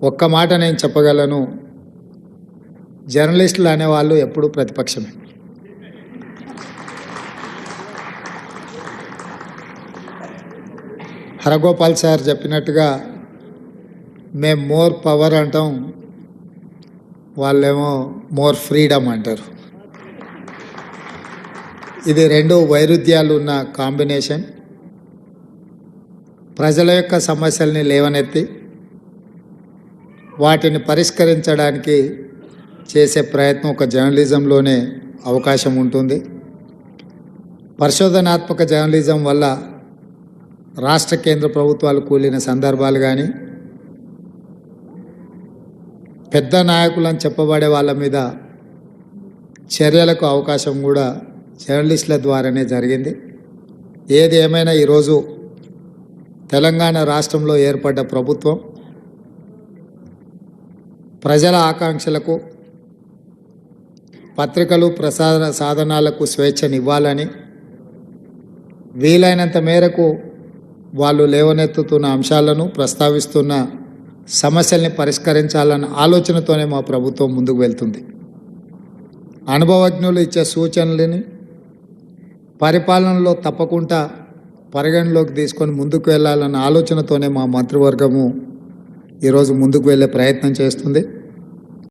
ఒక్క మాట నేను చెప్పగలను, జర్నలిస్టులు అనేవాళ్ళు ఎప్పుడూ ప్రతిపక్షమే. హరగోపాల్ సార్ చెప్పినట్టుగా మేము మోర్ పవర్ అంటాం, వాళ్ళేమో మోర్ ఫ్రీడమ్ అంటారు. ఇది రెండు వైరుధ్యాలు ఉన్న కాంబినేషన్. ప్రజల యొక్క సమస్యల్ని లేవనెత్తి వాటిని పరిష్కరించడానికి చేసే ప్రయత్నం ఒక జర్నలిజంలోనే అవకాశం ఉంటుంది. పరిశోధనాత్మక జర్నలిజం వల్ల రాష్ట్ర కేంద్ర ప్రభుత్వాలు కూలిన సందర్భాలు కానీ, పెద్ద నాయకులను చెప్పబడే వాళ్ళ మీద చర్యలకు అవకాశం కూడా జర్నలిస్టుల ద్వారానే జరిగింది. ఏది ఏమైనా ఈరోజు తెలంగాణ రాష్ట్రంలో ఏర్పడ్డ ప్రభుత్వం ప్రజల ఆకాంక్షలకు, పత్రికలు ప్రసార సాధనాలకు స్వేచ్ఛనివ్వాలని, వీలైనంత మేరకు వాళ్ళు లేవనెత్తుతున్న అంశాలను, ప్రస్తావిస్తున్న సమస్యల్ని పరిష్కరించాలన్న ఆలోచనతోనే మా ప్రభుత్వం ముందుకు వెళ్తుంది. అనుభవజ్ఞులు ఇచ్చే సూచనలని పరిపాలనలో తప్పకుండా పరిగణలోకి తీసుకొని ముందుకు వెళ్ళాలన్న ఆలోచనతోనే మా మంత్రివర్గము ఈరోజు ముందుకు వెళ్ళే ప్రయత్నం చేస్తుంది.